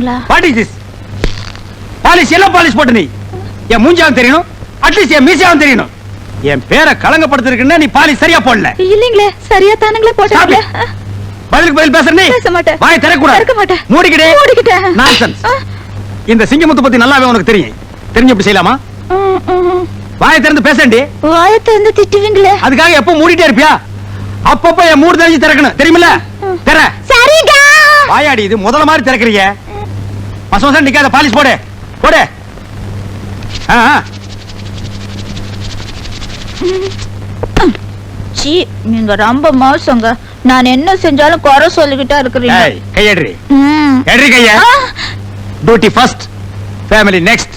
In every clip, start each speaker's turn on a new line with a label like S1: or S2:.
S1: போட்டீங்களா?
S2: What is this? Polish எல்லாம் polish போட்டு நீ என் மூஞ்சாவும் தெரியணும், அட்லீஸ்ட் என் மீசியாவும் தெரியணும். என் பேரை கலங்கப்படுத்திருக்குன்னா நீ பாலிஷ் சரியா போடல.
S1: இல்லீங்களே, சரியா தானுங்களே போட்டீங்க.
S2: பதிலுக்கு பதில் பேசுற நீ
S1: பேச மாட்டேன்.
S2: வாயை திறக்கூடாது.
S1: திறக்க மாட்டேன்.
S2: மூடிக்கிட்டே. நான்சென்ஸ். இந்த சிங்கமுத்து பத்தி நல்லாவே உனக்கு தெரியும். தெரிஞ்சு எப்படி செய்யலாமா? வாயை திறந்து பேசண்டி.
S1: வாயை திறந்து திட்டுவீங்களே.
S2: அதுக்காக எப்போ மூடிட்டே இருப்பியா? அப்பப்ப என் மூடு தெரிஞ்சு திறக்கணும், தெரியுமில்ல? திற.
S1: சரிங்க.
S2: வாயாடி, இது முதல்ல மாதிரி திறக்கறீங்க. மசமசம் நிக்காத, பாலிஷ் போடு போடு.
S1: சீ, நீங்க ரொம்ப மோசங்க. நான் என்ன செஞ்சாலும் குறை சொல்லிக்கிட்டா இருக்கிறீங்க.
S2: கையேடு. எட்ரி கைய. Duty first, family next.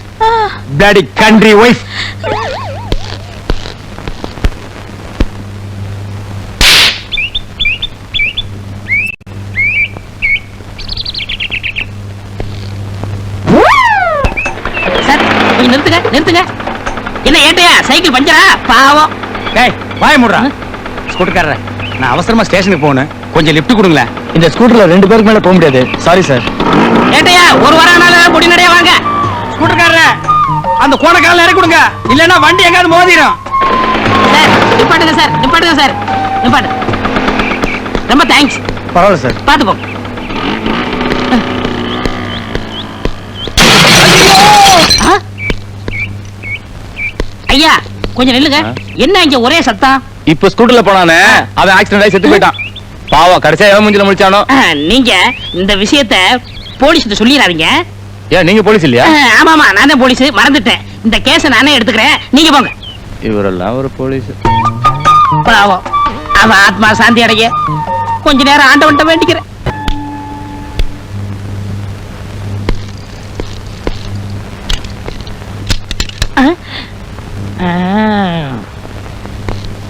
S2: Bloody country wife.
S3: Sir கொஞ்சம் நிறுத்துங்க. என்ன ஏட்டையா சைக்கிள் பஞ்சரா? பாவம்.
S2: டேய் வாயை மூடுறா. ஸ்கூட்டர்காரரே, நான் அவசரமா ஸ்டேஷனுக்கு போகணும், கொஞ்சம் லிஃப்ட் கொடுங்களேன். இந்த ஸ்கூட்டர்ல 2 பேருக்கு மேல போக முடியாது. Sorry sir.
S3: ஏட்டையா ஒரு வாரம் ஆனாலும் பொடி நடைய வாங்க.
S2: ஸ்கூட்டர்காரரே, அந்த கோணக்கால இறக்கி கொடுங்க, இல்லன்னா வண்டி எங்காவது மோதிரும்.
S3: சார் நிப்பாட்டுங்க சார், நிப்பாட்டு. ரொம்ப தேங்க்ஸ்.
S2: பரவாயில்ல சார்.
S3: பாத்து போ. ஐயா கொஞ்சம் நில்லுங்க. என்ன இங்க ஒரே சத்தம்?
S2: இப்ப ஸ்கூட்டர்ல போனானே, அவன் ஆக்சிடென்ட் ஆகி செத்து போயிட்டான். பாவம், கடைசியா எவன் மூஞ்சில முடிச்சானோ.
S3: நீங்க இந்த விஷயத்தை போலீஸ் சொல்லிடாதீங்க.
S2: ஏன் நீங்க போலீஸ் இல்லையா?
S3: ஆமாமா, நான் தான் போலீஸ், மறந்துட்டேன். இந்த கேஸ நானே எடுத்துக்கிறேன், நீங்க போங்க.
S2: இவரெல்லாம் ஒரு போலீஸ்.
S3: பாவம், அவன் ஆத்மா சாந்தி அடைய கொஞ்ச நேரம் ஆண்டவன்ட்ட வேண்டிக்கிறேன்.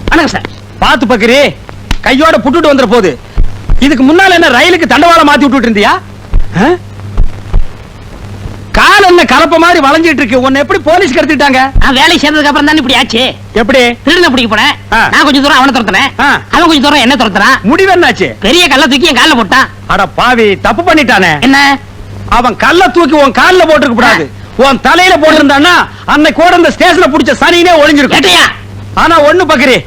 S3: வணக்கம் சார்.
S2: பாத்து பக்கரி, கையோட புட்டுட்டு வந்துற போது. இதுக்கு முன்னால என்ன ரயிலுக்கு தண்டவாளம் மாத்தி விட்டுட்டு இருந்தியா? கால் என்ன கலப்ப மாதிரி வளைஞ்சிட்டு இருக்கு. உன்னை எப்படி போலீஸ் கடத்திட்டாங்க?
S3: வேலை சேர்ந்ததுக்கு அப்புறம் தான் இப்படி ஆச்சு.
S2: எப்படி?
S3: திருடனை பிடிக்க போனேன். நான் கொஞ்சம் தூரம் அவனை துரத்துனேன், அவன் கொஞ்சம் தூரம் என்ன துரத்துறான்.
S2: முடிவு என்னாச்சு?
S3: பெரிய கல்ல தூக்கி என் கால்ல போட்டான்.
S2: அட பாவி, தப்பு பண்ணிட்டானே.
S3: என்ன?
S2: அவன் கல்ல தூக்கி உன் கால்ல போட்டுருக்க கூடாது, உன் தலையில போட்டிருந்தான்னா அன்னைக்கு கூட இந்த ஸ்டேஷன்ல புடிச்ச சனினே ஒளிஞ்சிருக்கும். ஆனா ஒண்ணு பக்கரி,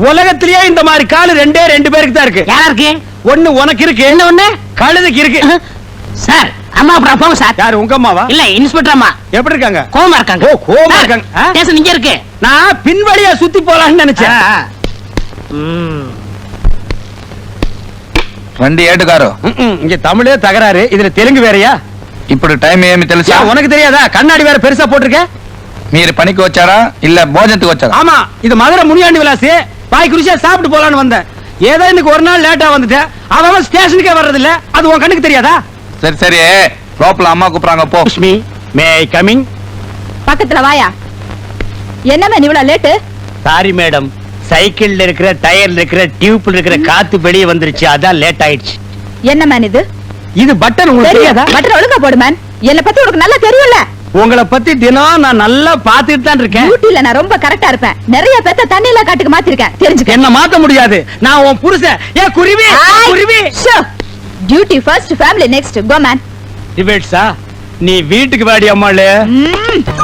S2: உலகத்திலேயே இந்த மாதிரி காலு 2 பேருக்கு தான் இருக்கு.
S3: யாருக்கு?
S2: ஒண்ணு உனக்கு இருக்கு, என்ன ஒண்ணு கழுதைக்கு இருக்கு.
S3: சார் அம்மா அப்புறம் போங்க சார்.
S2: யாரு, உங்க அம்மாவா?
S3: இல்ல, இன்ஸ்பெக்டர் அம்மா.
S2: எப்படி இருக்காங்க?
S3: கோவமா இருக்காங்க.
S2: ஓ, கோவமா இருக்காங்க.
S3: ஸ்டேஷன் இங்க இருக்கு.
S2: நான் பின்வழியா சுத்தி போலாம்னு நினைச்சேன்.
S4: வண்டி ఏటుగారు
S2: இங்க தமிழே தகராறு, இதுல தெலுங்கு வேறயா?
S4: ఇప్పుడు టైం ఏమి తెలుసా?
S2: உனக்கு தெரியாதா? கண்ணாடி வேற பெருசா போட்டிருக்க.
S4: మీరు పనికి వచ్చారా இல்ல భోజనத்துக்கு వచ్చారా?
S2: ஆமா, இது மதுரை முனியாண்டி விலாசி. பாய் குருசியா சாப்பிட்டு போலான்னு வந்தேன். ஏதோ இன்னைக்கு ஒரு நாள் லேட்டா வந்துட்டேன். அவன் ஸ்டேஷனுக்கே வர்றது இல்ல, அது உன் கண்ணுக்கு தெரியாதா?
S4: சரி சரி, ரோப்ல அம்மா கூப்பிடுறாங்க, போ.
S2: லட்சுமி, மே ஐ கமிங்?
S1: பக்கத்துல வாயா. என்ன மேன் இவ்வளவு லேட்டு?
S2: சாரி மேடம், சைக்கிள்ல இருக்கிற டயர்ல இருக்கிற டியூப்ல இருக்கிற காத்து வெளியே வந்துருச்சு, அதான் லேட் ஆயிடுச்சு.
S1: என்ன மேன் இது?
S2: இது பட்டன், உங்களுக்கு தெரியாதா?
S1: பட்டன் ஒழுங்கா போடு மேன். என்ன பத்தி உனக்கு நல்லா தெரியும்ல.
S2: உங்களை பத்தி தினம் நான் நல்லா பாத்துட்டு தான் இருக்கேன்.
S1: டியூட்டில நான் ரொம்ப கரெக்டா இருப்பேன். நிறைய பேத்த தண்ணியில காட்டுக்கு மாத்திருக்கேன், தெரிஞ்சுக்க.
S2: என்ன மாத்த முடியாது, நான் உன் புருஷன். ஏன் குருவி குருவி.
S1: Duty first, family next. Go man.
S2: டிபேட்ஸா? நீ வீட்டுக்கு வாடி அம்மாளே.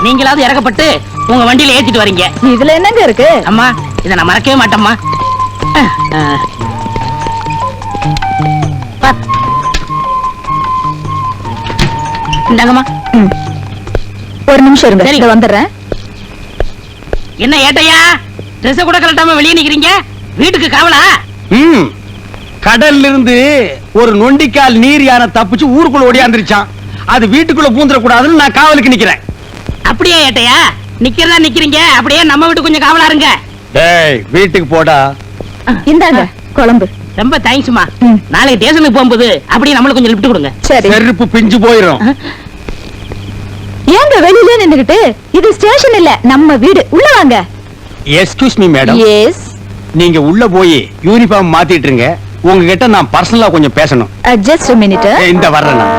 S3: நீங்களாவது இறக்கப்பட்டு உங்க வண்டியில ஏத்திட்டு வரீங்க.
S1: இதுல என்னங்க இருக்கு?
S3: அம்மா, இத நான் மறக்கவே மாட்டேம்மா. இந்தாங்கம்மா.
S1: ஒரு நிமிஷம் இருங்க,
S3: சரி.
S1: இங்க வந்துடுறேன்.
S3: என்ன ஏட்டையா, ட்ரெஸ் கூட கலட்டாம வெளியே நிக்கிறீங்க? வீட்டுக்கு காவலா?
S2: கடல்ல இருந்து ஒரு நொண்டிக்கால் நீர் யானை தப்பிச்சு ஊருக்குள்ள ஓடியாந்துருச்சான். அது வீட்டுக்குள்ள பூந்துட கூடாதுன்னு நான் காவலுக்கு நிக்கிறேன்.
S3: அப்படியே ஏட்டையா, நிக்கிறதா நிக்கிறீங்க, அப்படியே நம்ம வீட்டு கொஞ்சம் காவலா இருங்க.
S2: டேய், வீட்டுக்கு போடா.
S1: இந்தாங்க குழம்பு.
S3: ரொம்ப தேங்க்ஸ்மா. நாளைக்கு ஸ்டேஷனுக்கு போகும்போது அப்படியே நம்மளுக்கு கொஞ்சம் லிஃப்ட் கொடுங்க.
S1: சரி.
S2: செருப்பு பிஞ்சு போயிரும்.
S1: ஏங்க வெளியிலே நின்னுகிட்டு? இது ஸ்டேஷன் இல்ல, நம்ம வீடு. உள்ள வாங்க.
S2: Excuse me madam.
S1: எஸ்.
S2: நீங்க உள்ள போய் யூனிஃபார்ம் மாத்திட்டு இருங்க. உங்ககிட்ட நான் பர்சனலா கொஞ்சம் பேசணும்.
S1: Just a minute.
S2: இந்த வர்றேன் நான்.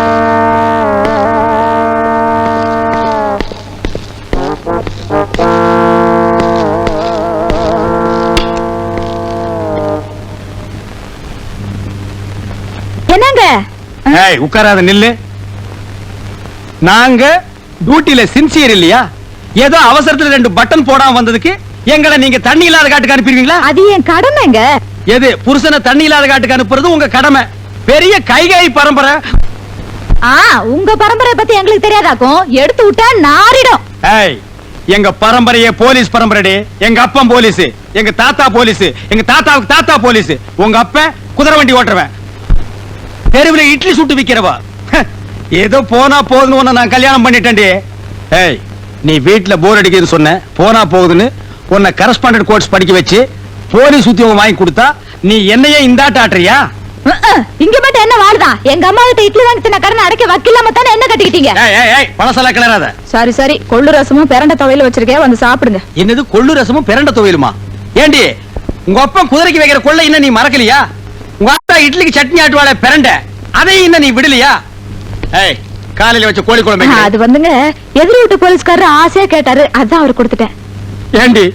S1: என்னங்க?
S2: ஏய், உட்காராத, நில்லு. நாங்க டியூட்டில சின்சியர் இல்லையா? ஏதோ அவசரத்துல 2 பட்டன் போடாம வந்ததுக்கு எங்களை நீங்க தண்ணி இல்லாத காட்டுக்கு அனுப்பிடுவீங்களா?
S1: அது என் கடமைங்க.
S2: எது புருஷனை தண்ணி இல்லாத காட்டுக்கு அனுப்புறது உங்க கடமை. பெரிய கைகை பரம்பரை.
S1: உங்க பரம்பரை பத்தி எங்களுக்கு தெரியாதாக்கும். எடுத்து விட்டா நாரிடும்.
S2: ஏய், எங்க பரம்பரையே போலீஸ் பரம்பரைடி. எங்க அப்பன் போலீஸ், எங்க தாத்தா போலீஸ், எங்க தாத்தாவுக்கு தாத்தா போலீஸ். உங்க அப்பன் குதிரை வண்டி ஓட்டுறவன், தெருவில் இட்லி சுட்டு விக்கிறவா. ஏதோ போனா போகுதுன்னு உன்னை நான் கல்யாணம் பண்ணிட்டேன்டி. ஏய், நீ வீட்டுல போர் அடிக்குதுன்னு சொன்ன, போனா போகுதுன்னு உன்னை கரஸ்பாண்டன்ட் கோர்ஸ் படிக்க வச்சு போலீஸ் உத்தியோகம் வாங்கி கொடுத்தா நீ என்னையே இந்தாட்ட ஆட்டுறியா?
S1: இங்க மட்டும் என்ன வாழ்தான்? எங்க அம்மா கிட்ட இட்லி வாங்கி தின்ன கடனை அடைக்க வக்கில்லாம தானே என்ன கட்டிக்கிட்டீங்க?
S2: பழசெல்லாம் கிளறாத.
S1: சரி சரி, கொள்ளு ரசமும் பிரண்ட துவையில வச்சிருக்கேன், வந்து சாப்பிடுங்க.
S2: என்னது கொள்ளு ரசமும் பிரண்ட துவையலுமா? ஏண்டி உங்க அப்பா குதிரைக்கு வைக்கிற கொள்ளை இன்னும் நீ மறக்கலையா? உங்க அப்பா இட்லிக்கு சட்னி ஆட்டுவாள பிரண்ட, அதையும் இன்னும் நீ விடலையா? ஏய், காலையில வச்ச கோழி குழம்பு
S1: அது வந்துங்க எதிரி வீட்டு போலீஸ்காரர் ஆசையா கேட்டாரு, அதான் அவர் கொடுத்துட்டேன்.
S2: ஏண்டி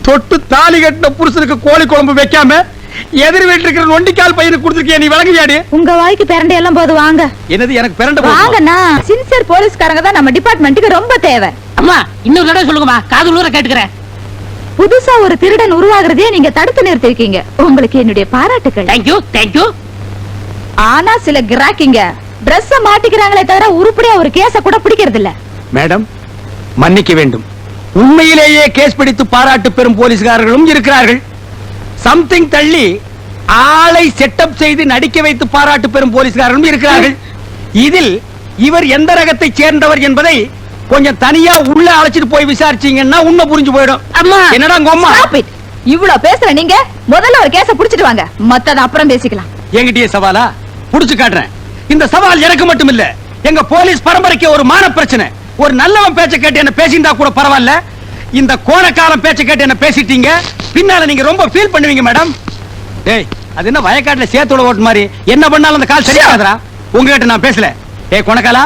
S2: தொட்டு தாலி கட்டின புருஷனுக்கு கோழி குழம்பு வைக்காம எதிர் வீட்டுல இருக்கிற நொண்டிக்கால் பையனுக்கு கொடுத்துருக்கிய, நீ விளங்குவியாடி?
S1: உங்க வாய்க்கு பிரண்டை எல்லாம் போது வாங்க.
S2: என்னது எனக்கு பிரண்ட
S1: வாங்கண்ணா, சின்சியர் போலீஸ்காரங்க தான் நம்ம டிபார்ட்மெண்ட்டுக்கு ரொம்ப தேவை.
S3: அம்மா இன்னொரு தடவை சொல்லுங்கம்மா, காது ஊர கேட்டுக்கிறேன்.
S1: புதுசா ஒரு திருடன் உருவாகிறதே நீங்க தடுத்து நிறுத்திருக்கீங்க. உங்களுக்கு என்னுடைய பாராட்டுக்கள்.
S3: Thank you thank you.
S1: ஆனா சில கிராக்கிங்க Dress மாட்டிக்கிறாங்களே தவிர உருப்படியா ஒரு கேஸ கூட பிடிக்கிறது இல்ல.
S2: மேடம், மன்னிக்க வேண்டும். உண்மையிலேயே கேஸ் பிடித்து பாராட்டு பெறும் போலீஸ்காரர்களும் இருக்கிறார்கள். சம்திங் தள்ளி ஆளை செட்டப் செய்து நடிக்க வைத்து பாராட்டு பெறும் போலீஸ்காரர்களும் இருக்கிறார்கள். இதில் இவர் எந்த ரகத்தை சேர்ந்தவர் என்பதை கொஞ்சம் தனியா உள்ள அழைச்சிட்டு போய் விசாரிச்சீங்கன்னா உண்மை புரிஞ்சு போயிடும்.
S3: அம்மா
S2: என்னடா உங்க அம்மா?
S1: இவ்வளவு பேசுற நீங்க முதல்ல ஒரு கேஸ புடிச்சிட்டு வாங்க, மத்தத அப்புறம் பேசிக்கலாம்.
S2: என்கிட்டயே சவாலா? புடிச்சு காட்டுறேன். இந்த சவால் எனக்கு மட்டும் இல்ல, எங்க போலீஸ் பரம்பரைக்கு ஒரு மான பிரச்சனை. ஒரு நல்லவன் பேச்ச கேட்டு என்ன பேசிட்டா கூட பரவாயில்ல, இந்த கோணக்காரன் பேச்ச கேட்டு என்ன பேசிட்டீங்க, பின்னால நீங்க ரொம்ப ஃபீல் பண்ணுவீங்க மேடம். டேய், அது என்ன வயக்காட்டுல சேத்தோட ஓட்டு மாதிரி என்ன பண்ணாலும் அந்த கால் சரியாகாதரா? உங்ககிட்ட நான் பேசல. டேய் கோணக்காலா,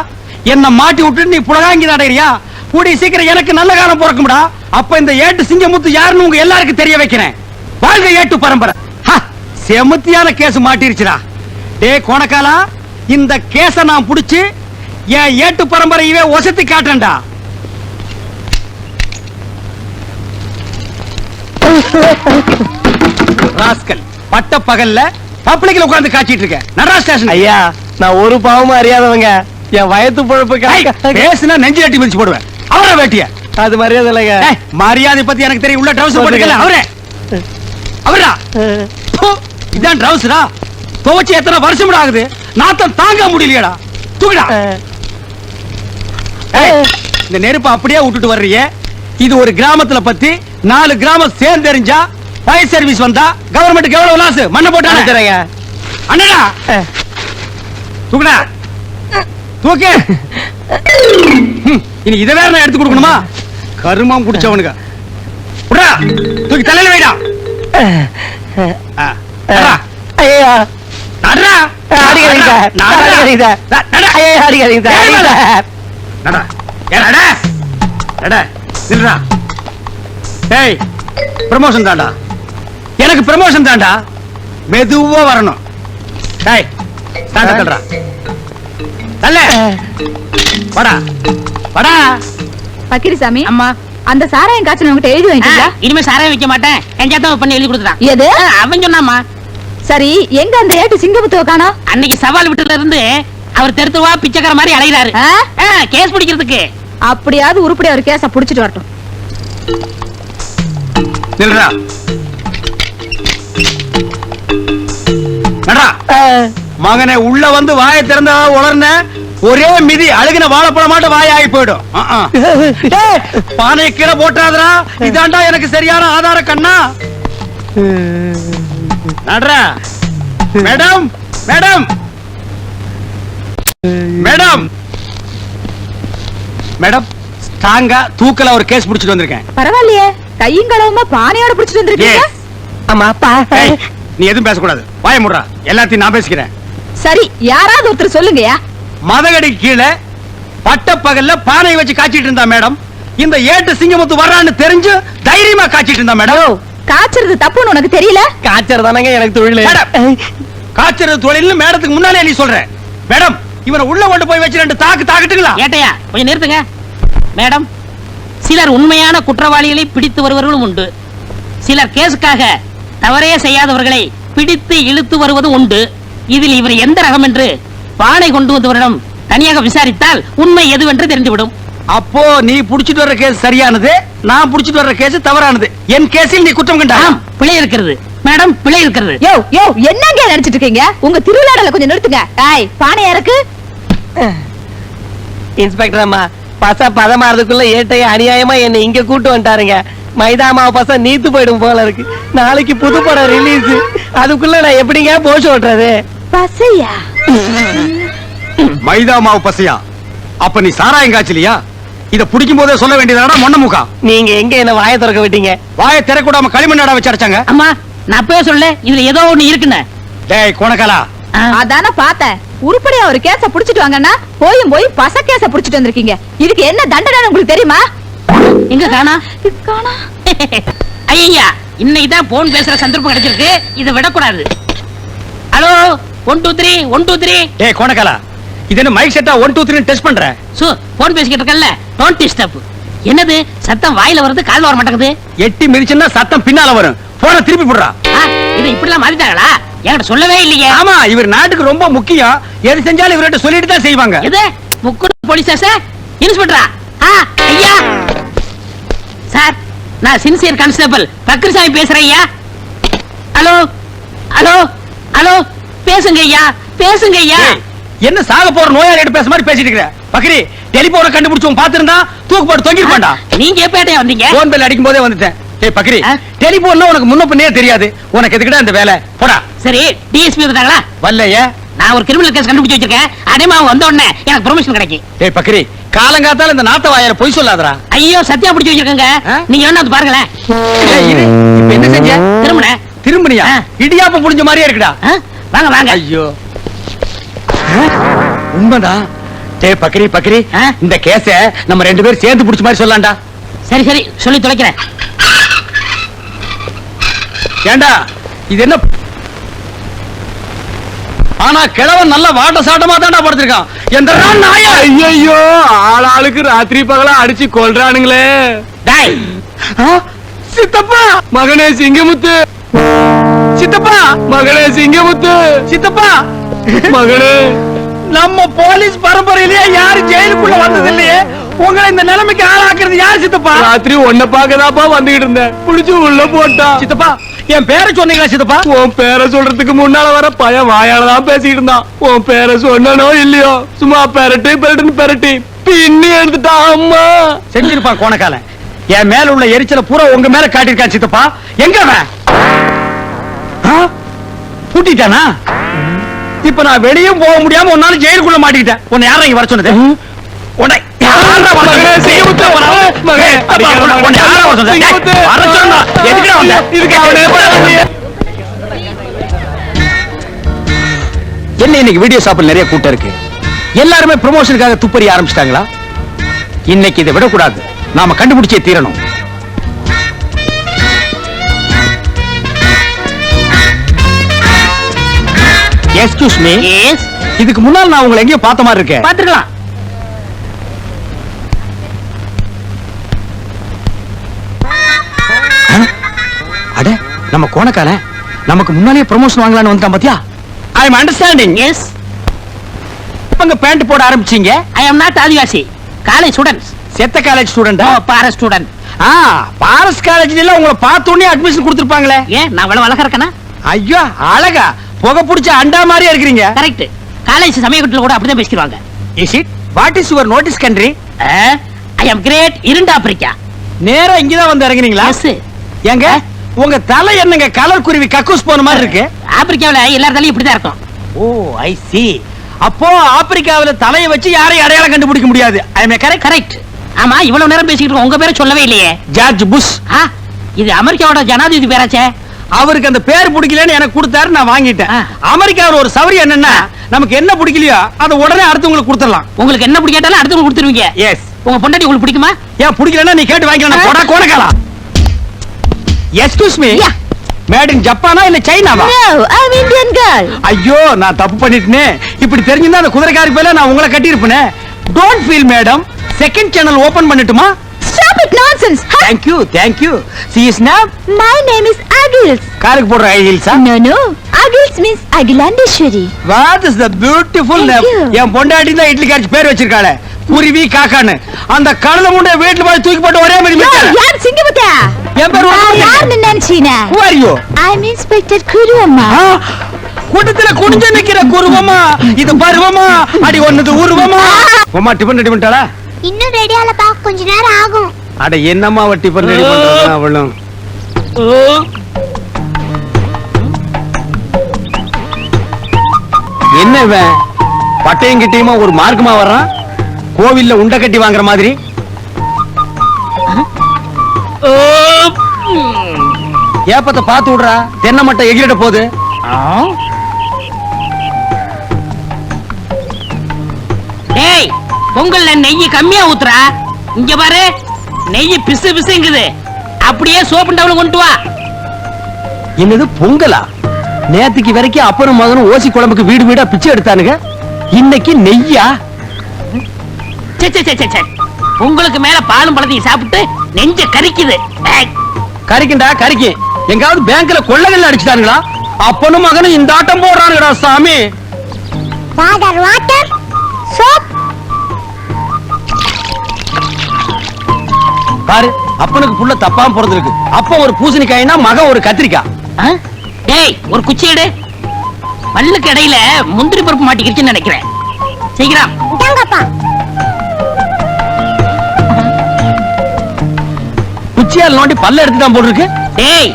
S2: என்ன மாட்டி விட்டு நீ புலகாங்கி நடைறியா? கூடி சீக்கிரம் எனக்கு நல்ல காலம் பிறக்கும்டா. அப்ப இந்த ஏட்டு சிங்கமுத்து யாருன்னு உங்க எல்லாருக்கும் தெரிய வைக்கிறேன். வாழ்க ஏட்டு பரம்பரை. செமுத்தியான கேஸ் மாட்டிருச்சுடா. டேய் கோணக்காலா, இந்த கேஸ நான் புடிச்சு என் ஏட்டு பரம்பரையவே ஒசத்தி காட்டுறேன்டா. ராஸ்கல், பட்ட பகல்ல பப்ளிக்ல உட்கார்ந்து காட்சிட்டு இருக்க. நடரா ஸ்டேஷன்.
S5: ஐயா, நான் ஒரு பாவமும் அறியாதவங்க. என் வயத்து பொழப்பு
S2: பேசுனா நெஞ்சு கட்டி மிதிச்சு போடுவேன். அவரை வேட்டிய
S5: அது மரியாதை இல்லைங்க.
S2: மரியாதை பத்தி எனக்கு தெரியும். உள்ள ட்ரவுசர் போட்டுக்கல. அவரே அவரா? இதான் ட்ரவுசரா? துவச்சு எத்தனை வருஷம் ஆகுது, நாத்தம் தாங்க முடியலையடா. தூக்குடா. இந்த நெருப்ப அப்படியே விட்டுட்டு வர்றியே. இது ஒரு கிராமத்துல பத்தி 4 கிராமம் சேர்ந்து எரிஞ்சா ஃபயர் சர்வீஸ் வந்தா கவர்மெண்ட் எவ்வளவு லாஸ்? மண்ணை போட்டாங்க. அண்ணடா தூக்குடா, தூக்கு. இனி இதை வேற நான் எடுத்து கொடுக்கணுமா? கருமம் குடிச்சவனுங்க. தூக்கி தலையில வைடா.
S5: ஐயா,
S2: ப்ரமோஷன் தாண்டா, எனக்கு ப்ரமோஷன் தாண்டா. மெதுவா வரணும்.
S1: பக்கிரிசாமி,
S3: அம்மா
S1: அந்த சாராயம் காய்ச்சல் உங்ககிட்ட எழுதி வாங்கிட்டீங்களா?
S3: இனிமே சாராயம் வைக்க மாட்டேன், என் பண்ணி எழுதி கொடுத்துட்டான்.
S1: எது?
S3: அவன் சொன்னாமா.
S1: சரி, எங்க அந்த ஏட்டு சிங்கமுத்துவ காணோம்?
S3: அன்னைக்கு சவால் விட்டுல இருந்து அவர் தெருத்துவா பிச்சைக்கார மாதிரி அலைகிறாரு கேஸ் பிடிக்கிறதுக்கு.
S1: அப்படியாவது உருப்படியா ஒரு கேஸ புடிச்சிட்டு வரட்டும்.
S2: மகனை உள்ள வந்து வாயை திறந்த உளர்ன ஒரே மிதி அழுகின வாழைப்பழம் மாட்ட வாய் ஆகி போயிடும். பானையை கீழே போட்டாதரா. இதாண்டா எனக்கு சரியான ஆதார கண்ணா. நடரா. மேடம், மேடம், மேடம், மேடம், ஸ்ட்ராங்கா தூக்கல ஒரு கேஸ் புடிச்சிட்டு வந்திருக்கேன்.
S1: பரவாயில்லையே, கையும் களவுமா பானையோட புடிச்சிட்டு வந்திருக்கீங்க.
S5: ஆமா அப்பா.
S2: நீ எதுவும் பேசக்கூடாது, வாய முடுறா. எல்லாத்தையும் நான் பேசிக்கிறேன்.
S1: சரி, யாராவது ஒருத்தர் சொல்லுங்கயா.
S2: மதகடி கீழே பட்ட பகல்ல பானை வச்சு காய்ச்சிட்டு இருந்தா மேடம். இந்த ஏட்டு சிங்கமுத்து வர்றான்னு தெரிஞ்சு தைரியமா காய்ச்சிட்டு இருந்தா மேடம்.
S1: காய்ச்சறது தப்புன்னு உனக்கு தெரியல?
S5: காய்ச்சறதானங்க எனக்கு தொழில்.
S2: காய்ச்சறது தொழில்னு மேடத்துக்கு முன்னாலே நீ சொல்ற. மேடம், இவனை உள்ள கொண்டு போய் வச்சு 2 தாக்கு தாக்கட்டுங்களா?
S3: ஏட்டையா கொஞ்சம் நிறுத்துங்க. மேடம், சிலர் உண்மையான குற்றவாளிகளை பிடித்து வருவர்களும் உண்டு. சிலர் கேஸுக்காக தவறே செய்யாதவர்களை பிடித்து இழுத்து வருவதும் உண்டு. இதில் இவர் எந்த ரகம் என்று பானை கொண்டு வந்தவரிடம் தனியாக விசாரித்தால் உண்மை எதுவென்று தெரிந்துவிடும்.
S2: அப்போ நீ புடிச்சிட்டு வர்ற கேஸ் சரியானது, நான் புடிச்சிட்டு வர்ற கேஸ் தவறானது. என் கேஸில் நீ குற்றம் கண்டா?
S3: ஆம், பிழை இருக்கிறது மேடம், பிழை இருக்கிறது.
S1: யோ யோ என்னங்க நினைச்சிட்டு இருக்கீங்க? உங்க திருவிழாடல கொஞ்சம் நிறுத்துங்க. ஏய் பானை இறக்கு.
S5: இன்ஸ்பெக்டர் அம்மா, பச பதமாறதுக்குள்ள ஏட்டைய அநியாயமா என்ன இங்க கூட்டு வந்துட்டாருங்க. மைதா மாவு பச நீத்து போயிடும் போல இருக்கு. நாளைக்கு புது படம் ரிலீஸ். அதுக்குள்ள நான் எப்படிங்க போஷ் ஓட்டுறது?
S1: பசையா?
S2: மைதா மாவு பசையா? அப்ப நீ சாராயம் காய்ச்சலியா? இத புடிக்கும் போதே சொல்ல வேண்டியதாடா மொன்ன முக்கா.
S5: நீங்க எங்க என்ன வாயை திறக்க விட்டீங்க?
S2: வாயை திறக்கூடாம களிமண்ணாடா வச்சு அடைச்சாங்க.
S3: அம்மா, நான் அப்பவே சொல்ல இதுல ஏதோ ஒண்ணு இருக்குன்னு.
S2: டேய் கொணக்காலா,
S1: அதான பார்த்தேன். உருப்படியா ஒரு கேஸ புடிச்சிட்டு வாங்கன்னா போய் பச கேஸ புடிச்சிட்டு வந்திருக்கீங்க. இதுக்கு என்ன தண்டனை உங்களுக்கு தெரியுமா?
S3: எங்க காணா?
S1: காணா.
S3: ஐயா, இன்னைக்குதான் போன் பேசுற சந்தர்ப்பம் கிடைச்சிருக்கு. இதை விடக்கூடாது. ஹலோ, 1 2 3 1 2 3.
S2: டேய் கொணக்காலா, இது என்ன மைக் செட்டா 1 2 3 டெஸ்ட் பண்ற?
S3: சோ போன் பேசிக்கிட்டு இருக்கல்ல, டோன்ட் டிஸ்டர்ப். என்னது சத்தம் வாயில வருது, கால்ல வர மாட்டேங்குது.
S2: எட்டி மிதிச்சா சத்தம் பின்னால வரும். போன திருப்பி போடுறா.
S3: இது இப்படிலாம் மாத்திட்டாங்களா? என்கிட்ட சொல்லவே இல்லையே.
S2: ஆமா, இவர் நாட்டுக்கு ரொம்ப முக்கியம். எது செஞ்சாலும் இவர்கிட்ட சொல்லிட்டு தான் செய்வாங்க.
S3: எது முக்கூர் போலீஸ் ஸ்டேஷன் இன்ஸ்பெக்டரா? ஐயா சார், நான் சின்சியர் கான்ஸ்டபிள் பக்ரிசாமி பேசுறேன் ஐயா. ஹலோ ஹலோ ஹலோ, பேசுங்க ஐயா, பேசுங்க ஐயா.
S2: ஏய், என்ன சாக போற நோயாளிகிட்ட பேச மாதிரி பேசிட்டு இருக்க? பக்ரி, டெலிபோனை கண்டுபிடிச்சவன் பாத்துருந்தா தூக்கு போட்டு தொங்கிருப்பான்டா.
S3: நீங்க எப்ப வந்தீங்க?
S2: போன் பெல் அடிக்கும் போதே வந்துட்டேன். ஏய் பக்ரி,
S3: ஆ?
S2: டெலிபோன்னா உனக்கு முன்ன பின்னே தெரியாது. உனக்கு எதுக்குடா இந்த வேலை? போடா.
S3: சரி, டிஎஸ்பி வந்தாங்களா?
S2: வல்லையே.
S3: நான் ஒரு கிரிமினல் கேஸ் கண்டுபிடிச்சு வச்சிருக்கேன். அதேமா அவங்க வந்த உடனே எனக்கு ப்ரொமோஷன் கிடைக்கும்.
S2: ஏய் பக்ரி, காலங்காத்தால இந்த நாத்த வாயால பொய் சொல்லாதடா.
S3: ஐயோ, சத்தியா பிடிச்சு வச்சிருக்கேங்க.
S2: ஆ?
S3: நீங்க வேணா வந்து பாருங்களேன்.
S2: ஏய், இரு. இப்ப என்ன செஞ்ச?
S3: திரும்புன.
S2: திரும்பனியா?
S3: ஆ.
S2: இடியாப்பம் புடிஞ்ச மாதிரியே இருக்குடா.
S3: வாங்க வாங்க.
S2: ஐயோ, உண்மைதான். டேய் பக்ரி, பக்ரி,
S3: ஆ?
S2: இந்த கேஸ நம்ம 2 பேரும் சேர்ந்து புடிச்ச மாதிரி சொல்லலாம்டா.
S3: சரி சரி, சொல்லி தொலைக்கிறேன்.
S2: ஏண்டா இது என்ன? ஆனா கிழவன் நல்ல வாட்ட சாட்டமா தான்டா படுத்திருக்கான். எந்த நாயா?
S5: ஐயோ, ஆளாளுக்கு ராத்திரி பகலா அடிச்சு கொல்றானுங்களே.
S3: டேய்,
S2: சித்தப்பா,
S5: மகனே சிங்கமுத்து,
S2: சித்தப்பா,
S5: மகனே சிங்கமுத்து,
S2: சித்தப்பா,
S5: மகனே.
S2: நம்ம போலீஸ் பரம்பரையிலேயே யாரும் ஜெயிலுக்குள்ள வந்தது இல்லையே. உங்களை இந்த நிலைமைக்கு ஆளாக்குறது யார் சித்தப்பா?
S5: ராத்திரி உன்னை பாக்கதாப்பா வந்துகிட்டு இருந்தேன். புடிச்சு உள்ள போட்டா.
S2: சித்தப்பா, என் பேரை சொன்னீங்களா சித்தப்பா?
S5: உன் பேரை சொல்றதுக்கு முன்னால வர பையன் வாயாலதான் பேசிட்டு இருந்தான். உன் பேரை சொன்னனோ இல்லையோ, சும்மா பெரட்டி பெரட்டுன்னு பெரட்டி பின்னி எடுத்துட்டான். அம்மா
S2: செஞ்சிருப்பான் கோணக்காலன். என் மேல உள்ள எரிச்சல பூரா உங்க மேல காட்டியிருக்கான் சித்தப்பா. எங்க அவன்? பூட்டிட்டானா? இப்ப நான் வெளியும் போக முடியாம உன்னால ஜெயிலுக்குள்ள மாட்டிக்கிட்டேன். உன்னை யாரா இங்க வர சொன்னது? உன்னை யாரா வர சொன்னது?
S5: சிங்கமுத்து, மகனே,
S2: அப்பா, உன்னை யாரா வர சொன்னது?
S5: சிங்கமுத்து.
S2: வர சொன்னா எதுக்குடா வந்த?
S5: இதுக்கு அவனே பரவாயில்லையே.
S2: என்ன இன்னைக்கு வீடியோ ஷாப்பில் நிறைய கூட்டம் இருக்கு. எல்லாருமே ப்ரமோஷனுக்காக துப்பறி ஆரம்பிச்சிட்டாங்களா? இன்னைக்கு இதை விடக்கூடாது. நாம கண்டுபிடிச்சே தீரணும். Excuse me.
S3: எஸ்,
S2: இதுக்கு முன்னால் நான் உங்களை எங்கேயோ பார்த்த மாதிரி இருக்கேன்.
S3: பாத்துக்கலாம்.
S2: அட, நம்ம கோணக்கால நமக்கு முன்னாலே ப்ரமோஷன் வாங்கலாம்னு வந்துட்டான் பாத்தியா? I am understanding.
S3: எஸ்,
S2: இப்பங்க பேண்ட் போட ஆரம்பிச்சீங்க.
S3: ஐ அம் நாட் ஆதிவாசி, காலேஜ் ஸ்டூடெண்ட்ஸ்.
S2: செத்த காலேஜ் ஸ்டூடெண்டா?
S3: பார ஸ்டூடெண்ட்.
S2: பாரஸ் காலேஜ்ல உங்களை பார்த்த உடனே அட்மிஷன் கொடுத்திருப்பாங்களே.
S3: ஏன் நான் அவ்வளவு அழகா இருக்கேனா?
S2: ஐயோ அழகா, புகை பிடிச்ச அண்டா மாதிரியா இருக்கிறீங்க.
S3: கரெக்ட். காலேஜ் சமயக்கட்டுல கூட அப்படிதான் பேசிடுவாங்க.
S2: Is it? What is your native country?
S3: I am great இரண்டு ஆப்பிரிக்கா.
S2: நேரா இங்கதான் வந்து இறங்குறீங்களா?
S3: எஸ்.
S2: ஏங்க உங்க தலை என்னங்க கலர் குருவி கக்கூஸ் போன மாதிரி இருக்கு?
S3: ஆப்பிரிக்காவுல எல்லார் தலையும் இப்படிதான் இருக்கும்.
S2: ஓ ஐ சி. அப்போ ஆப்பிரிக்காவில தலையை வச்சு யாரையும் அடையாளம் கண்டுபிடிக்க முடியாது. I am correct?
S3: கரெக்ட். ஆமா, இவ்வளவு நேரம் பேசிக்கிட்டு இருக்கோம், உங்க பேரை சொல்லவே இல்லையே.
S2: George Bush.
S3: இது அமெரிக்காவோட ஜனாதிபதி பேராச்சே.
S2: அவருக்கு அந்த பேர் பிடிக்கலன்னு எனக்கு கொடுத்தாரு, நான் வாங்கிட்டேன். அமெரிக்காவில் ஒரு சவரி என்னன்னா, நமக்கு என்ன பிடிக்கலையோ அதை உடனே அடுத்தவங்களுக்கு கொடுத்துடலாம்.
S3: உங்களுக்கு என்ன பிடிக்காட்டாலும் அடுத்தவங்க கொடுத்துருவீங்க.
S2: எஸ்.
S3: உங்க பொண்டாட்டி உங்களுக்கு பிடிக்குமா?
S2: ஏன் பிடிக்கலன்னா நீ கேட்டு வாங்கிக்கலாம். போடா கோணக்காலா. Excuse me. மேட் இன் ஜப்பானா இல்ல சைனாவா?
S1: No, I'm Indian girl.
S2: ஐயோ நான் தப்பு பண்ணிட்டேனே. இப்படி தெரிஞ்சிருந்தா அந்த குதிரைக்காரி பேல நான் உங்களை கட்டி இருப்பேனே. Don't feel madam. Second channel open பண்ணட்டுமா?
S1: Stop it nonsense. Huh?
S2: Thank you. See you snap.
S1: My name is Agils.
S2: காருக்கு போடுற high ஹீல்ஸா?
S1: No. Agils means Agilandeshwari.
S2: What is the beautiful
S1: Thank
S2: name?
S1: you.
S2: என் பொண்டாட்டி தான் இட்லி காய்ச்சி பேர் வச்சிருக்காளே. குருவி காக்கான்னு. அந்த கழுத முண்டை வீட்ல போய் தூக்கி போட்டு ஒரே மாதிரி
S1: Yo,
S2: மிச்சாரு.
S1: yaar Singapore.
S2: என் பேர்
S1: யார் நினைச்சீனா?
S2: Who are you?
S1: I'm Inspector Kuru amma.
S2: ஆ, கூட்டத்துல குனிஞ்சு நிக்கிற குருவமா இது பருவமா அடி ஒன்னது உருவமா. அம்மா டிபன் ரெடி பண்ணிட்டாளா?
S6: இன்னும் ரெடி ஆகலப்பா, கொஞ்ச நேரம் ஆகும்.
S2: அட என்னம்மா அவ டிபன் ரெடி பண்றா அவளும். என்ன இவன் பட்டையும் கிட்டையுமா ஒரு மார்க்கமா வர்றான்? கோவில்ல உண்டை கட்டி வாங்குற மாதிரி. ஏப்பத்தை பார்த்து விடுறா, தென்னை மட்டை எகிரிட போகுது.
S3: டேய், பொங்கல்ல நெய் கம்மியா ஊத்துறா. இங்க பாரு, நெய் பிசு பிசுங்குது. அப்படியே சோப்பு டவுல கொண்டு வா.
S2: என்னது பொங்கலா? நேத்துக்கு வரைக்கும் அப்பனும் மகனும் ஓசி குழம்புக்கு வீடு வீடா பிச்சை எடுத்தானுங்க. இன்னைக்கு நெய்யா?
S3: சே சே சே சே சே. உங்களுக்கு மேல பாலும் பழத்தையும் சாப்பிட்டு நெஞ்ச கரிக்குது. ஏய்,
S2: கறிக்குண்டா கறிக்கு. எங்காவது பேங்க்ல கொள்ளைகள் அடிச்சுட்டானுங்களா? அப்பனும் மகனும் இந்த ஆட்டம் போடுறானுங்கடா சாமி.
S6: Water water soap.
S2: பாரு, அப்பனுக்கு புள்ள தப்பாம பிறந்திருக்கு. அப்ப ஒரு பூசணிக்காய்னா மகன் ஒரு கத்திரிக்காய்.
S3: ஆ? டேய், ஒரு குச்சி எடு. பல்லுக்கு இடையில முந்திரி பருப்பு மாட்டிக்கிச்சுன்னு நினைக்கிறேன். சீக்கிரம்.
S6: இதாங்கப்பா.
S2: குச்சியால் நோண்டி பல்ல எடுத்து தான் போட்டுருக்கு.
S3: டேய்,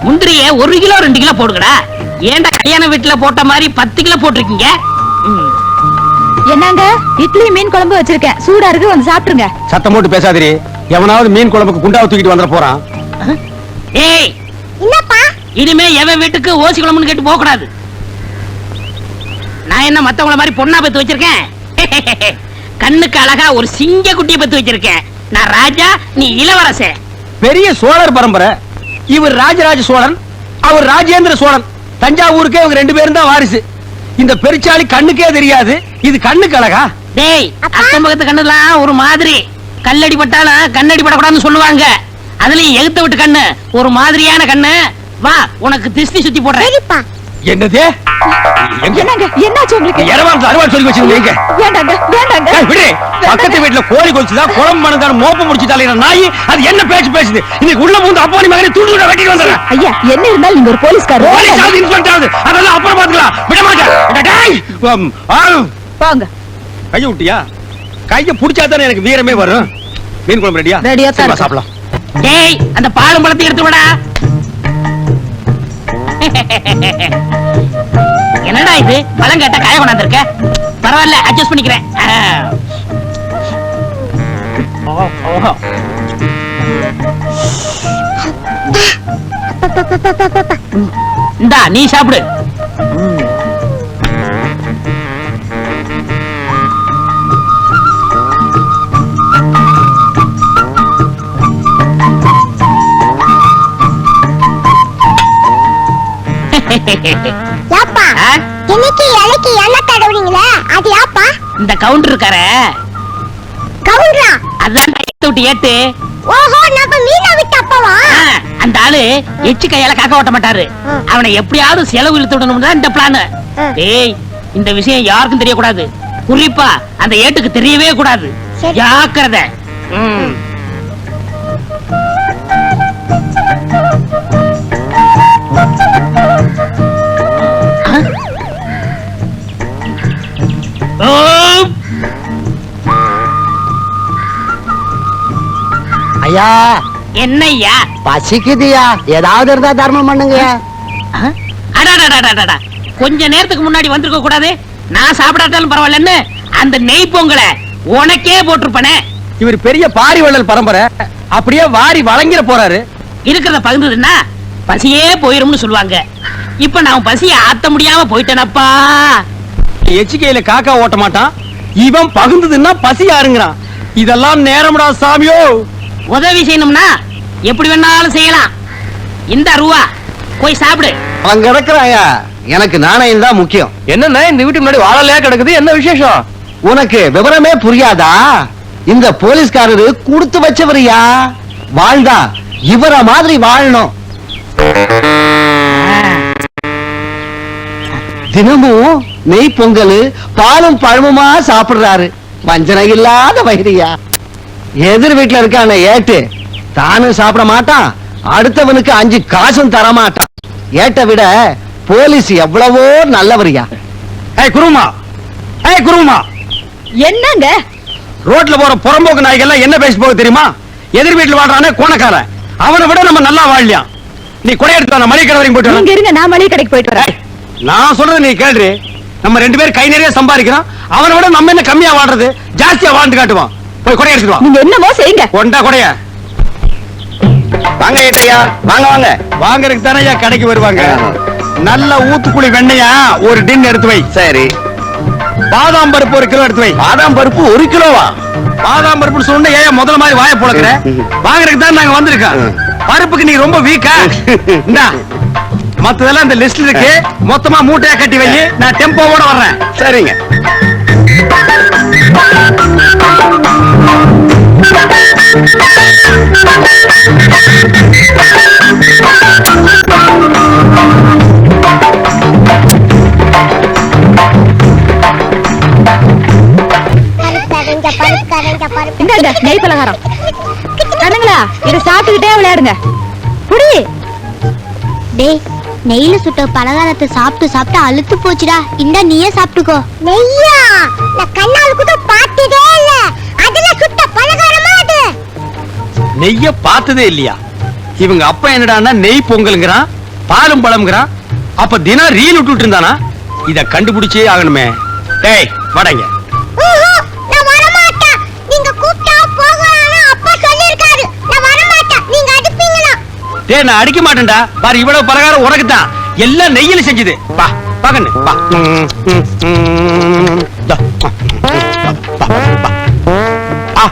S3: முந்திரிய 1 கிலோ 2 கிலோ போடுங்கடா. ஏன்டா கல்யாண வீட்டுல போட்ட மாதிரி 10 கிலோ போட்டிருக்கீங்க?
S1: என்னங்க இட்லி மீன் குழம்பு வச்சிருக்கேன், சூடா இருக்கு, வந்து சாப்பிட்டுருங்க.
S2: சத்தம் போட்டு பேசாதீரி. எவனாவது மீன் குழம்புக்கு குண்டாவை தூக்கிட்டு வந்துட போறான்.
S3: டேய்,
S6: என்னப்பா?
S3: இனிமே எவன் வீட்டுக்கு ஓசி குழம்புன்னு கேட்டு போக கூடாது. நான் என்ன மத்தவங்கள மாதிரி பொண்ணா பெத்து வச்சிருக்கேன்? கண்ணுக்கு அழகா ஒரு சிங்க குட்டியை பெத்து வச்சிருக்கேன். நான் ராஜா, நீ இளவரசன்.
S2: பெரிய சோழர் பரம்பரை. இவர் ராஜராஜ சோழன், அவர் ராஜேந்திர சோழன். தஞ்சாவூருக்கே இவங்க 2 பேரும் தான் வாரிசு. இந்த பெருச்சாளி கண்ணுக்கே தெரியாது. இது கண்ணுக்கு அழகா?
S3: டேய், அக்கம் பக்கத்து கண்ணுலாம் ஒரு மாதிரி. கல்லடி பட்டாலும் கண்ணடி படக்கூடாதுன்னு சொல்லுவாங்க. அதுலயும் எழுத்த விட்டு கண்ணு ஒரு மாதிரியான கண்ணு. வா, உனக்கு திருஷ்டி சுத்தி போடுறேன்.
S6: சரிப்பா.
S2: என்னது?
S1: என்னங்க என்னாச்சு உங்களுக்கு?
S2: இரவான் அறுவாள் சொல்லி வச்சிருக்கீங்க.
S1: வேண்டாங்க வேண்டாங்க.
S2: விடு. பக்கத்து வீட்டுல கோழி கொலிச்சுதான் குழம்பு மணந்தாலும் மோப்ப முடிச்சுட்டாலே நாய். அது என்ன பேச்சு பேசுது? இன்னைக்கு உள்ள பூந்து அப்பா மகனை துண்டு வெட்டிட்டு வந்துடுறேன்.
S1: ஐயா, என்ன இருந்தாலும் நீங்க ஒரு போலீஸ்காரர்.
S2: போலீஸாவது இன்ஸ்பெக்டர் ஆகுது, அதெல்லாம் அப்புறம் பாத்துக்கலாம். விட மாட்டேன்.
S1: போங்க.
S2: கைய விட்டியா? கைய புடிச்சா தானே எனக்கு வீரமே வரும். மீன் குழம்பு ரெடியா?
S1: ரெடியா தான்
S2: சரி, வா,
S1: இருக்கு.
S2: சாப்பிடலாம்.
S3: டேய், அந்த பாலும் பழத்தை எடுத்து விடா. என்னடா இது, பழம் கேட்ட காய கொண்டாந்துருக்க. பரவாயில்ல, அட்ஜஸ்ட் பண்ணிக்கிறேன். இந்தா, நீ சாப்பிடு.
S6: யாப்பா,
S3: ஆ?
S6: இன்னைக்கு இலைக்கு எண்ணெய் தடவுறீங்களே, அது யாப்பா?
S3: இந்த கவுண்டர் இருக்கார,
S6: கவுண்டரா?
S3: அதான் எடுத்து விட்டு ஏத்து.
S6: ஓஹோ, நம்ம மீனா விட்டு அப்பவா?
S3: ஆ, அந்த ஆளு எச்சு கையால காக்க ஓட்ட மாட்டாரு. அவனை எப்படியாவது செலவு இழுத்து விடணும் இந்த பிளான். டேய், இந்த விஷயம் யாருக்கும் தெரியக்கூடாது. குறிப்பா அந்த ஏட்டுக்கு தெரியவே கூடாது.
S6: சரி.
S3: ஜாக்கிரதை.
S5: ஐயா,
S3: என்னய்யா?
S5: பசிக்குதுயா, ஏதாவது இருந்தா தர்மம் பண்ணுங்க.
S3: அடாடாடாடாடா, கொஞ்ச நேரத்துக்கு முன்னாடி வந்திருக்க கூடாது. நான் சாப்பிடாட்டாலும் பரவாயில்லன்னு அந்த நெய் பொங்கலை உனக்கே போட்டிருப்பனே.
S2: இவர் பெரிய பாரி வள்ளல் பரம்பரை. அப்படியே வாரி வழங்கிட போறாரு.
S3: இருக்கிறத பகிர்ந்ததுன்னா பசியே போயிரும்னு சொல்லுவாங்க. இப்ப நான் பசிய ஆத்த முடியாம போயிட்டேனப்பா.
S2: எச்சிக்கையில காக்கா ஓட்ட மாட்டான். இவன் பகுந்ததுன்னா பசி யாருங்கிறான். இதெல்லாம் நேரம்டா சாமியோ.
S3: உதவி செய்யணும்னா எப்படி வேணாலும் செய்யலாம். இந்த ரூபா போய் சாப்பிடு.
S5: அவன் கிடக்குறாயா, எனக்கு நாணயம் தான் முக்கியம்.
S2: என்னன்னா இந்த வீட்டுக்கு முன்னாடி வாழலையா கிடக்குது, என்ன விசேஷம்?
S5: உனக்கு விவரமே புரியாதா? இந்த போலீஸ்காரரு கொடுத்து வச்சவரியா, வாழ்ந்தா இவர மாதிரி வாழணும். தினமும் நெய் பொங்கல் பாலும் பழமுமா சாப்பிடுறாரு. வஞ்சனை இல்லாத வைரியா. எதிர் வீட்டுல இருக்கான ஏட்டு தானும் சாப்பிட மாட்டான், அடுத்தவனுக்கு 5 காசும் தர மாட்டான். ஏட்ட விட போலீஸ் எவ்வளவோ நல்லவரியா.
S2: ஏய் குருமா, ஏய் குருமா,
S1: என்னங்க
S2: ரோட்ல போற புறம்போக்கு நாய்கள் என்ன பேசி போக தெரியுமா? எதிர் வீட்டுல வாழ்றானே கோணக்காரன், அவனை விட நம்ம நல்லா வாழலாம். நீ கொடை எடுத்து மளிகை கடை வரைக்கும் போயிட்டு
S1: நீங்க
S2: வர.
S1: இருங்க, நான் மளிகை கடைக்கு போயிட்டு வரேன்.
S2: நான் சொல்றது நீ கேள்றி. நம்ம 2 பேரும் கை நிறைய சம்பாதிக்கிறோம், அவனை விட நம்ம என்ன கம்மியா வாழ்றது, ஜாஸ்தியா வாழ்ந்து காட்டுவான். போய் கொடை எடுத்துட்டு வா.
S1: நீங்க என்னமோ செய்யுங்க.
S2: கொண்டா கொடைய.
S5: வாங்க ஏட்டையா, வாங்க வாங்க.
S2: வாங்கறதுக்கு தானே கடைக்கு வருவாங்க. நல்ல ஊத்துக்குழி வெண்ணையா ஒரு டின் எடுத்து வை.
S5: சரி.
S2: பாதாம் பருப்பு 1 கிலோ எடுத்து வை.
S5: பாதாம் பருப்பு 1 கிலோவா?
S2: பாதாம் பருப்புன்னு சொன்ன ஏன் முதல்ல மாதிரி வாயை புழக்கிற? வாங்குறதுக்கு தான் நாங்க வந்திருக்கோம். பருப்புக்கு நீ ரொம்ப வீக்கா. இந்தா மத்ததெல்லாம் இந்த லிஸ்ட்ல இருக்கு, மொத்தமா மூட்டையா கட்டி வை. நான் டெம்போவோட வர்றேன்.
S5: சரிங்க.
S1: இந்தாங்க நெய் பலகாரம். கண்ணுங்களா, இதை சாப்பிட்டுக்கிட்டே விளையாடுங்க. புடி.
S6: டேய், நெய்ல சுட்ட பலகாரத்தை சாப்பிட்டு சாப்பிட்டு அழுத்து போச்சுடா. இந்த நீயே சாப்பிட்டுக்கோ. நெய்யா? நான் கண்ணால கூட பார்த்ததே இல்ல. அதுல சுட்ட பலகாரமா அது?
S2: நெய்ய பார்த்ததே இல்லையா? இவங்க அப்பா என்னடான்னா நெய் பொங்கலுங்கிறான், பாலும் பழம்ங்கிறான். அப்ப தினம் ரீல் விட்டுட்டு இருந்தானா? இத கண்டுபிடிச்சே ஆகணுமே. டேய் வடங்க.
S6: நான் வர மாட்டேன். நீங்க கூப்பிட்டா போகலாம்னு அப்பா சொல்லிருக்காரு. நான் வர மாட்டேன். நீங்க அடிப்பீங்களா?
S2: டேய் நான் அடிக்க மாட்டேன்டா. பாரு இவ்வளவு பலகாரம் உனக்கு தான். எல்லாம் நெய்யில செஞ்சது. பா பாக்கண்ணு பா. தா, பா, பா, பா. ஆ.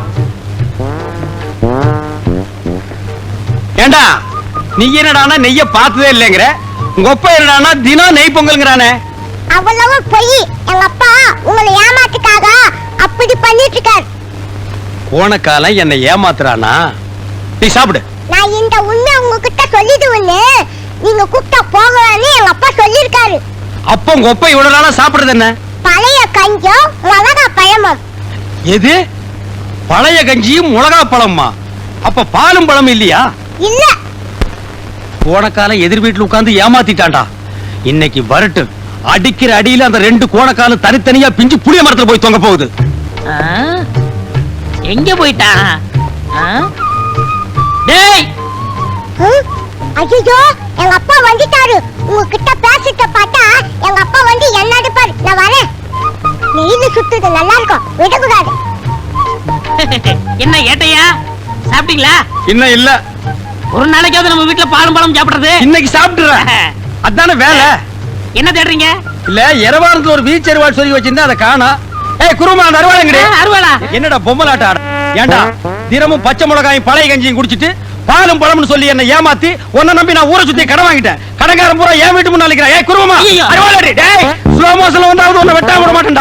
S2: ஏண்டா நீ என்னடானா நெய்ய பார்த்ததே இல்லைங்கிற, உங்க அப்பா என்னடானா தினம் நெய் பொங்கல்ங்கிறானே.
S6: அவ்வளவு பொய். எங்க அப்பா உங்களை ஏமாத்துக்காக அப்படி பண்ணிட்டு இருக்காரு.
S2: போன காலம் என்னை ஏமாத்துறானா? நீ சாப்பிடு.
S6: நான் இந்த உண்மை உங்ககிட்ட சொல்லிடுவேன்னு நீங்க கூப்பிட்டா போகலான்னு எங்க அப்பா சொல்லிருக்காரு.
S2: அப்ப உங்க அப்பா இவ்வளவு நாளா சாப்பிடுறது என்ன?
S6: பழைய கஞ்சம் மிளகா பழமும்.
S2: எது? பழைய கஞ்சியும் மிளகா பழமா? அப்ப பாலும் பழம் இல்லையா?
S6: இல்ல.
S2: போன காலம் எதிர் வீட்டுல உட்கார்ந்து ஏமாத்திட்டான்டா. இன்னைக்கு வரட்டு அடிக்கிற அடியில அந்த 2 கோணக்காலும் தனித்தனியா பிஞ்சு புளிய மரத்துல போய் தொங்க போகுது.
S3: ஆ? எங்க போயிட்டான்? ஆ? டேய்,
S6: ஐயோ, எங்க அப்பா வந்துட்டாரு. உங்ககிட்ட பேசிட்ட பார்த்தா எங்க அப்பா வந்து என்ன அடிப்பாரு. நான் வரேன். நெய்ல சுத்துது நல்லா இருக்கும், விடக்கூடாது.
S3: என்ன ஏட்டையா, சாப்பிட்டீங்களா?
S2: இன்னும் இல்ல.
S3: ஒரு நாளைக்காவது நம்ம வீட்டுல பாலும் பழம் சாப்பிடுறது.
S2: இன்னைக்கு சாப்பிட்டுறேன். அதானே வேலை.
S3: என்ன தேடுறீங்க?
S2: இல்ல எரவாரத்துல ஒரு வீச்சு அருவாள் சொல்லி வச்சிருந்தா அதை காணா. ஏய் குருமா, அந்த அருவாளுங்கடி.
S3: அருவாளா?
S2: என்னடா பொம்மலாட்ட ஆட? ஏண்டா தினமும் பச்சை மிளகாயும் பழைய கஞ்சியும் குடிச்சிட்டு பாலும் பழம்னு சொல்லி என்ன ஏமாத்தி உன்னை நம்பி நான் ஊரை சுத்தி கடன் வாங்கிட்டேன். கடன்காரன் பூரா என் வீட்டு முன்னால நிக்கிறான். ஏய் குருமா,
S3: ஐயையோ.
S2: அருவாளடி. டேய் ஸ்லோ மோஷன்ல வந்தாவது உன்னை வெட்டாம விட மாட்டேன்டா.